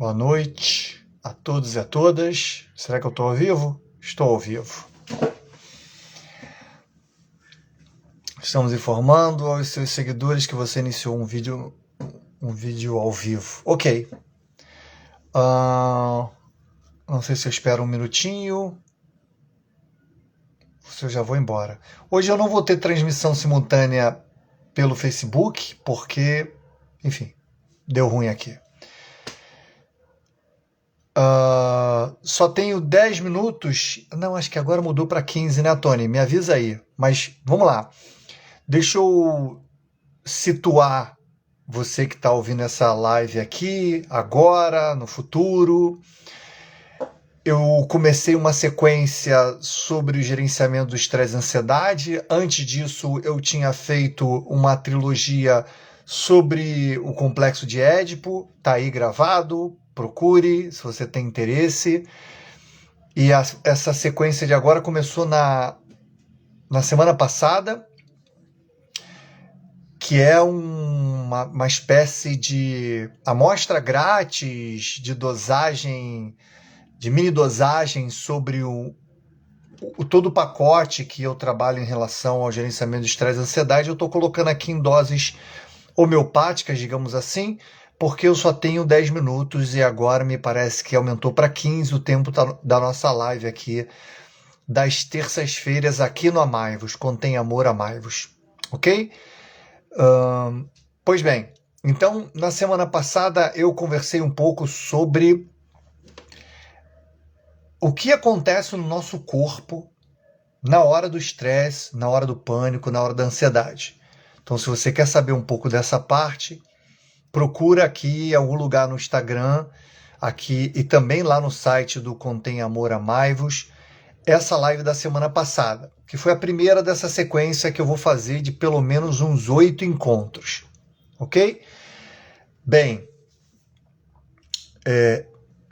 Boa noite a todos e a todas. Será que eu estou ao vivo? Estou ao vivo. Estamos informando aos seus seguidores que você iniciou um vídeo ao vivo. Ok. Não sei se eu espero um minutinho. Se eu já vou embora. Hoje eu não vou ter transmissão simultânea pelo Facebook, porque, enfim, deu ruim aqui. Só tenho 10 minutos. Não, acho que agora mudou para 15, né, Tony? Me avisa aí. Mas vamos lá. Deixa eu situar você que está ouvindo essa live aqui, agora, no futuro. Eu comecei uma sequência sobre o gerenciamento do estresse e ansiedade. Antes disso, eu tinha feito uma trilogia sobre o complexo de Édipo. Está aí gravado. Procure, se você tem interesse. E essa sequência de agora começou na semana passada, que é uma espécie de amostra grátis de dosagem, de mini dosagem sobre todo o pacote que eu trabalho em relação ao gerenciamento de estresse e ansiedade. Eu estou colocando aqui em doses homeopáticas, digamos assim, porque eu só tenho 10 minutos e agora me parece que aumentou para 15 o tempo da nossa live aqui, das terças-feiras aqui no Amai-vos, Contém Amor Amai-vos, ok? Pois bem, então na semana passada eu conversei um pouco sobre o que acontece no nosso corpo na hora do estresse, na hora do pânico, na hora da ansiedade. Então, se você quer saber um pouco dessa parte, procura aqui em algum lugar no Instagram, aqui e também lá no site do Contém Amor Amai-vos, essa live da semana passada, que foi a primeira dessa sequência que eu vou fazer de pelo menos uns 8 encontros, ok? Bem,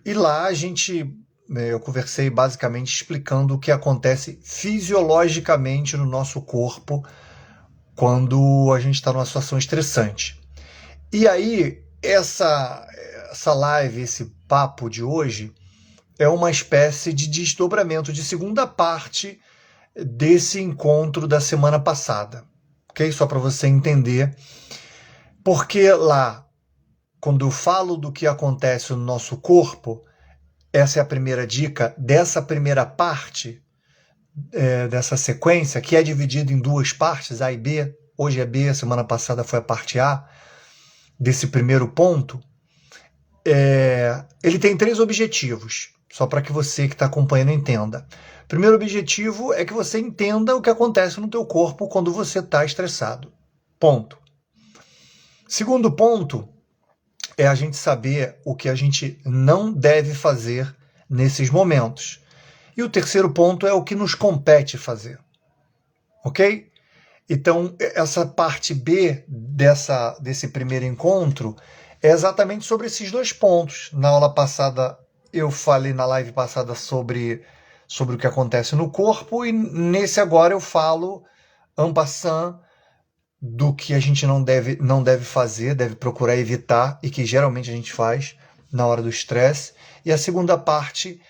e lá eu conversei basicamente explicando o que acontece fisiologicamente no nosso corpo quando a gente está numa situação estressante. E aí, essa live, esse papo de hoje, é uma espécie de desdobramento de segunda parte desse encontro da semana passada. Ok? Só para você entender. Porque lá, quando eu falo do que acontece no nosso corpo, essa é a primeira dica dessa primeira parte dessa sequência, que é dividida em duas partes, A e B. Hoje é B, semana passada foi a parte A. Desse primeiro ponto, ele tem 3 objetivos, só para que você que está acompanhando entenda. O primeiro objetivo é que você entenda o que acontece no teu corpo quando você está estressado. Ponto. Segundo ponto é a gente saber o que a gente não deve fazer nesses momentos. E o terceiro ponto é o que nos compete fazer. Ok? Então, essa parte B desse primeiro encontro é exatamente sobre esses 2 pontos. Na aula passada, eu falei na live passada sobre o que acontece no corpo, e nesse agora eu falo en passant do que a gente não deve fazer, deve procurar evitar, e que geralmente a gente faz na hora do estresse. E a segunda parte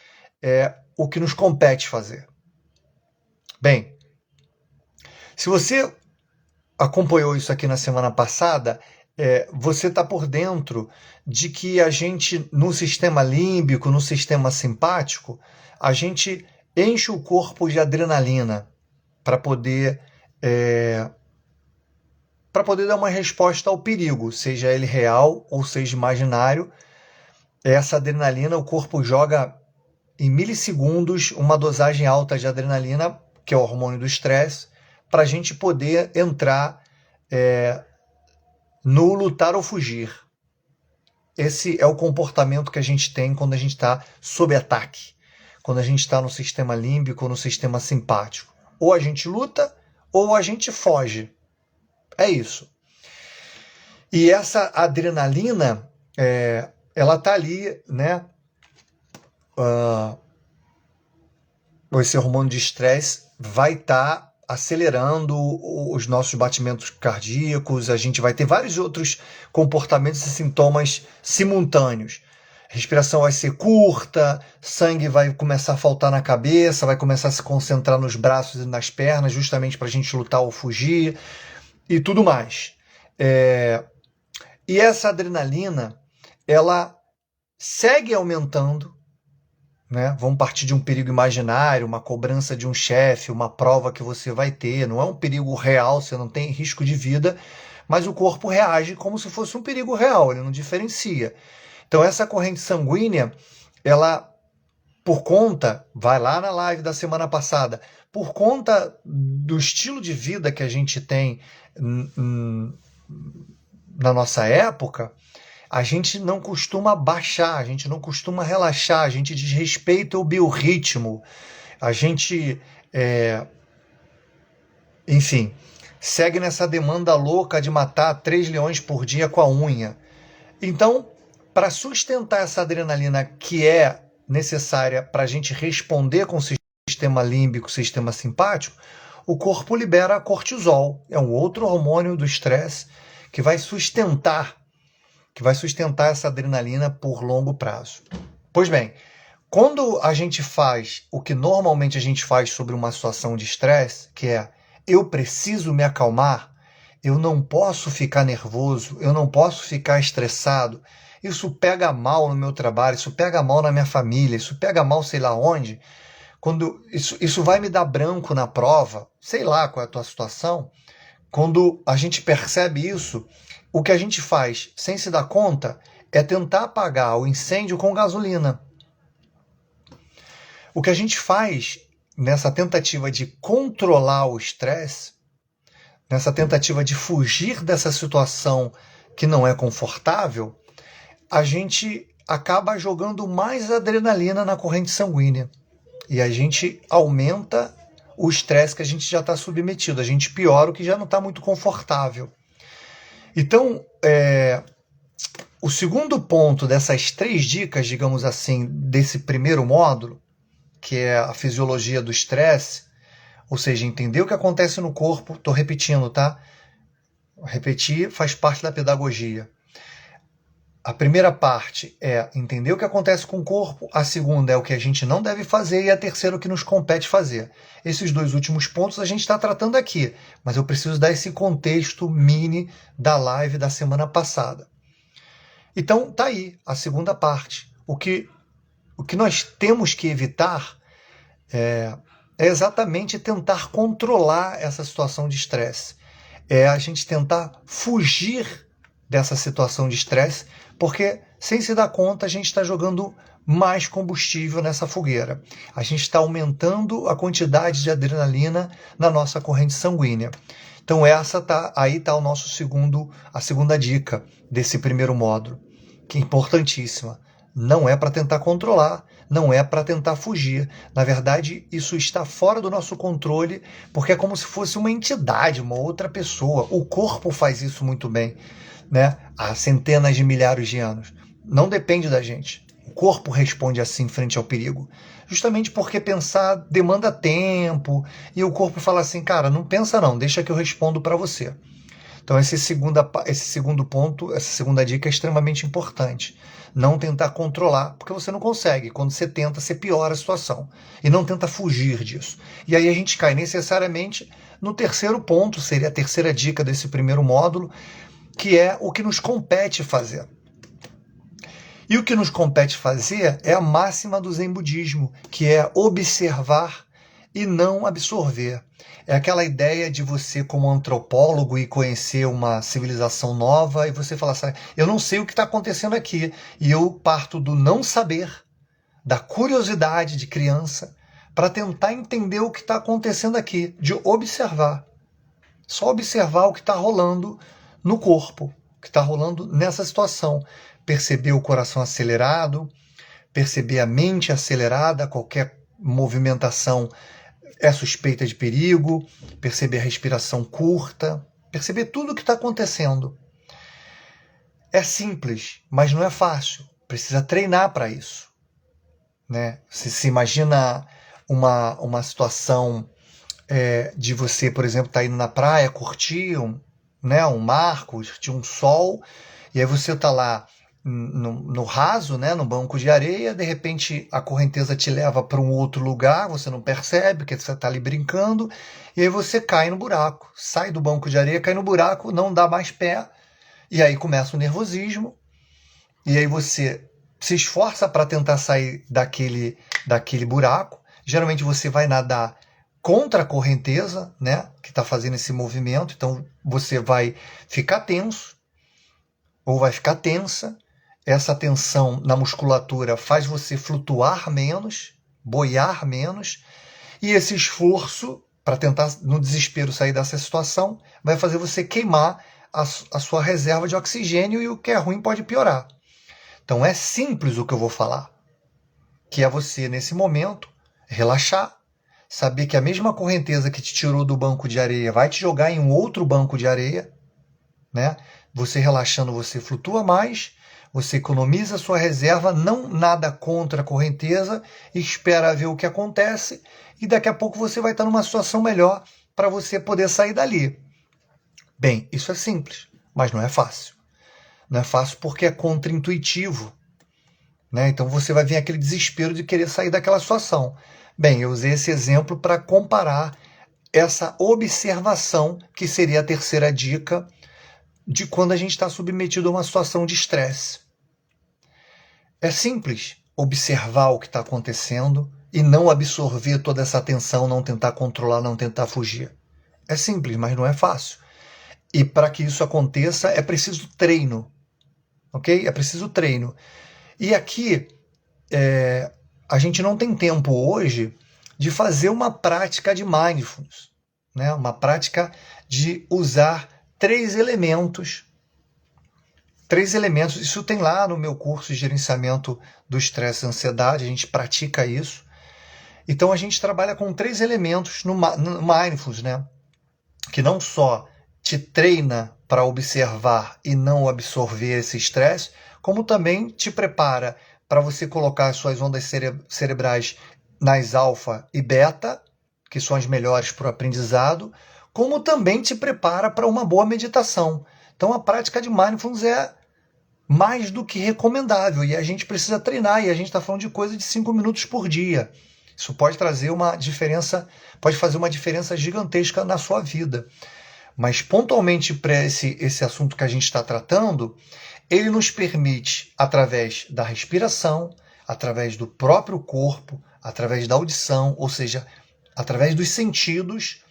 é o que nos compete fazer. Bem, se você acompanhou isso aqui na semana passada, você está por dentro de que a gente, no sistema límbico, no sistema simpático, a gente enche o corpo de adrenalina para poder dar uma resposta ao perigo, seja ele real ou seja imaginário. Essa adrenalina, o corpo joga em milissegundos uma dosagem alta de adrenalina, que é o hormônio do estresse, para a gente poder entrar no lutar ou fugir. Esse é o comportamento que a gente tem quando a gente está sob ataque, quando a gente está no sistema límbico ou no sistema simpático. Ou a gente luta ou a gente foge. É isso. E essa adrenalina, ela está ali, né? Esse hormônio de estresse vai estar acelerando os nossos batimentos cardíacos, a gente vai ter vários outros comportamentos e sintomas simultâneos. respiração vai ser curta, sangue vai começar a faltar na cabeça, vai começar a se concentrar nos braços e nas pernas, justamente para a gente lutar ou fugir, e tudo mais. E essa adrenalina, ela segue aumentando, né? Vamos partir de um perigo imaginário, uma cobrança de um chefe, uma prova que você vai ter, não é um perigo real, você não tem risco de vida, mas o corpo reage como se fosse um perigo real, ele não diferencia. Então essa corrente sanguínea, ela, por conta, vai lá na live da semana passada, por conta do estilo de vida que a gente tem na nossa época, a gente não costuma baixar, a gente não costuma relaxar, a gente desrespeita o biorritmo, a gente, enfim, segue nessa demanda louca de matar 3 leões por dia com a unha. Então, para sustentar essa adrenalina que é necessária para a gente responder com o sistema límbico, sistema simpático, o corpo libera cortisol, é um outro hormônio do estresse que vai sustentar essa adrenalina por longo prazo. Pois bem, quando a gente faz o que normalmente a gente faz sobre uma situação de estresse, que é eu preciso me acalmar, eu não posso ficar nervoso, eu não posso ficar estressado, isso pega mal no meu trabalho, isso pega mal na minha família, isso pega mal sei lá onde, quando isso vai me dar branco na prova, sei lá qual é a tua situação, quando a gente percebe isso, o que a gente faz sem se dar conta é tentar apagar o incêndio com gasolina. O que a gente faz nessa tentativa de controlar o estresse, nessa tentativa de fugir dessa situação que não é confortável, a gente acaba jogando mais adrenalina na corrente sanguínea. E a gente aumenta o estresse que a gente já está submetido, a gente piora o que já não está muito confortável. Então, o segundo ponto dessas 3 dicas, digamos assim, desse primeiro módulo, que é a fisiologia do estresse, ou seja, entender o que acontece no corpo, estou repetindo, tá? Repetir faz parte da pedagogia. A primeira parte é entender o que acontece com o corpo, a segunda é o que a gente não deve fazer e a terceira é o que nos compete fazer. Esses 2 últimos pontos a gente está tratando aqui, mas eu preciso dar esse contexto mini da live da semana passada. Então tá aí a segunda parte. O que nós temos que evitar é exatamente tentar controlar essa situação de estresse. É a gente tentar fugir dessa situação de estresse, porque sem se dar conta a gente está jogando mais combustível nessa fogueira. A gente está aumentando a quantidade de adrenalina na nossa corrente sanguínea. Então aí está a segunda dica desse primeiro módulo, que é importantíssima. Não é para tentar controlar, não é para tentar fugir. Na verdade, isso está fora do nosso controle, porque é como se fosse uma entidade, uma outra pessoa. O corpo faz isso muito bem, né? Há centenas de milhares de anos. Não depende da gente. O corpo responde assim frente ao perigo. Justamente porque pensar demanda tempo, e o corpo fala assim, cara, não pensa não, deixa que eu respondo para você. Então esse segundo ponto, essa segunda dica é extremamente importante. Não tentar controlar, porque você não consegue. Quando você tenta, você piora a situação. E não tenta fugir disso. E aí a gente cai necessariamente no terceiro ponto, seria a terceira dica desse primeiro módulo, que é o que nos compete fazer. E o que nos compete fazer é a máxima do Zen budismo, que é observar e não absorver. É aquela ideia de você, como antropólogo, ir conhecer uma civilização nova e você falar assim, eu não sei o que está acontecendo aqui. E eu parto do não saber, da curiosidade de criança, para tentar entender o que está acontecendo aqui, de observar. Só observar o que está rolando no corpo, o que está rolando nessa situação. Perceber o coração acelerado, perceber a mente acelerada, qualquer movimentação é suspeita de perigo, perceber a respiração curta, perceber tudo o que está acontecendo. É simples, mas não é fácil. Precisa treinar para isso. Né? Se imagina uma situação de você, por exemplo, estar indo na praia, curtir um mar, curtir um sol, e aí você está lá no raso, né, no banco de areia, de repente a correnteza te leva para um outro lugar, você não percebe, porque você está ali brincando, e aí você cai no buraco, sai do banco de areia, cai no buraco, não dá mais pé, e aí começa o nervosismo, e aí você se esforça para tentar sair daquele buraco. Geralmente você vai nadar contra a correnteza, né, que está fazendo esse movimento, então você vai ficar tenso, ou vai ficar tensa. Essa tensão na musculatura faz você flutuar menos, boiar menos, e esse esforço para tentar, no desespero, sair dessa situação, vai fazer você queimar a sua reserva de oxigênio, e o que é ruim pode piorar. Então é simples o que eu vou falar, que é você, nesse momento, relaxar, saber que a mesma correnteza que te tirou do banco de areia vai te jogar em um outro banco de areia, né? Você relaxando, você flutua mais, você economiza a sua reserva, não nada contra a correnteza, espera ver o que acontece, e daqui a pouco você vai estar numa situação melhor para você poder sair dali. Bem, isso é simples, mas não é fácil. Não é fácil porque é contraintuitivo, né? Então você vai vir aquele desespero de querer sair daquela situação. Bem, eu usei esse exemplo para comparar essa observação, que seria a terceira dica, de quando a gente está submetido a uma situação de estresse. É simples observar o que está acontecendo e não absorver toda essa atenção, não tentar controlar, não tentar fugir. É simples, mas não é fácil. E para que isso aconteça é preciso treino, ok? É preciso treino. E aqui a gente não tem tempo hoje de fazer uma prática de mindfulness, né? Uma prática de usar três elementos. Isso tem lá no meu curso de gerenciamento do estresse e ansiedade, a gente pratica isso. Então a gente trabalha com três elementos no mindfulness, né? Que não só te treina para observar e não absorver esse estresse, como também te prepara para você colocar as suas ondas cerebrais nas alfa e beta, que são as melhores para o aprendizado, como também te prepara para uma boa meditação. Então a prática de mindfulness é mais do que recomendável, e a gente precisa treinar, e a gente está falando de coisa de 5 minutos por dia. Isso pode trazer uma diferença, pode fazer uma diferença gigantesca na sua vida. Mas pontualmente para esse assunto que a gente está tratando, ele nos permite, através da respiração, através do próprio corpo, através da audição, ou seja, através dos sentidos,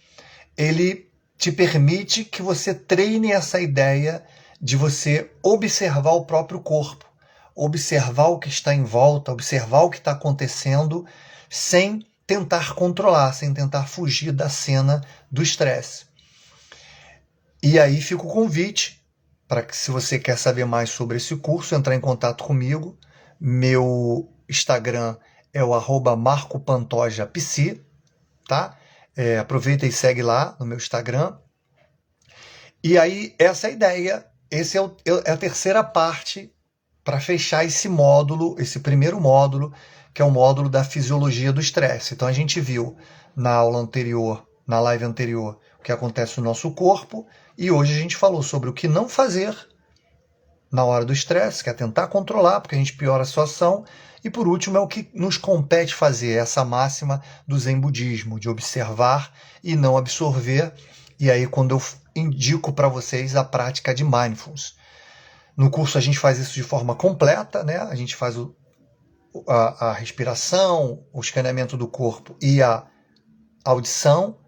ele te permite que você treine essa ideia de você observar o próprio corpo, observar o que está em volta, observar o que está acontecendo, sem tentar controlar, sem tentar fugir da cena do estresse. E aí fica o convite para que, se você quer saber mais sobre esse curso, entrar em contato comigo. Meu Instagram é o @marcopantojapsi, tá? Aproveita e segue lá no meu Instagram. E aí, essa é a ideia. Esse é a terceira parte para fechar esse módulo, esse primeiro módulo, que é o módulo da fisiologia do estresse. Então a gente viu na aula anterior, na live anterior, o que acontece no nosso corpo, e hoje a gente falou sobre o que não fazer na hora do estresse, que é tentar controlar, porque a gente piora a situação, e por último é o que nos compete fazer, essa máxima do Zen budismo, de observar e não absorver. E aí quando eu indico para vocês a prática de mindfulness. No curso a gente faz isso de forma completa, né? A gente faz a respiração, o escaneamento do corpo e a audição,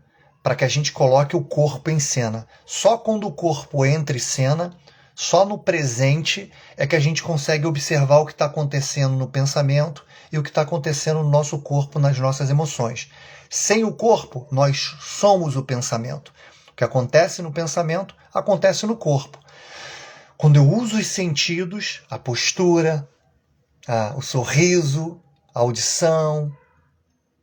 para que a gente coloque o corpo em cena. Só quando o corpo entra em cena, só no presente, é que a gente consegue observar o que está acontecendo no pensamento e o que está acontecendo no nosso corpo, nas nossas emoções. Sem o corpo, nós somos o pensamento. O que acontece no pensamento, acontece no corpo. Quando eu uso os sentidos, a postura, o sorriso, a audição,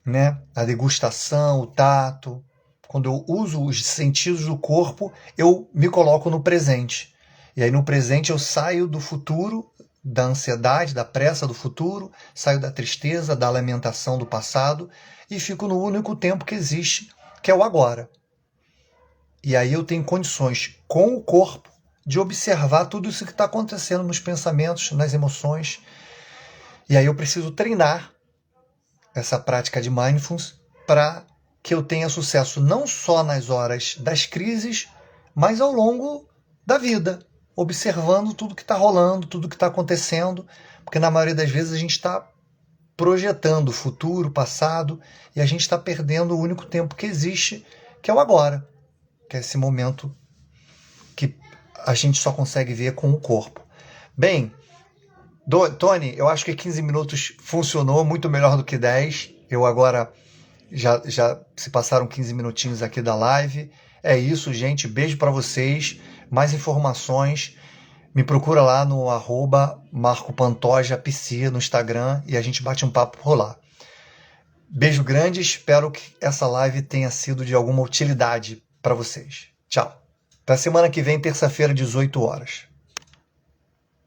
né, a degustação, o tato, quando eu uso os sentidos do corpo, eu me coloco no presente. E aí no presente eu saio do futuro, da ansiedade, da pressa do futuro, saio da tristeza, da lamentação do passado e fico no único tempo que existe, que é o agora. E aí eu tenho condições com o corpo de observar tudo isso que está acontecendo nos pensamentos, nas emoções. E aí eu preciso treinar essa prática de mindfulness para que eu tenha sucesso não só nas horas das crises, mas ao longo da vida, observando tudo que está rolando, tudo que está acontecendo, porque na maioria das vezes a gente está projetando o futuro, o passado, e a gente está perdendo o único tempo que existe, que é o agora, que é esse momento que a gente só consegue ver com o corpo. Bem, Tony, eu acho que 15 minutos funcionou muito melhor do que 10. Eu agora já se passaram 15 minutinhos aqui da live. É isso, gente. Beijo para vocês. Mais informações, me procura lá no @MarcoPantojaPC no Instagram e a gente bate um papo por lá. Beijo grande, espero que essa live tenha sido de alguma utilidade para vocês. Tchau. Até semana que vem, terça-feira, 18 horas.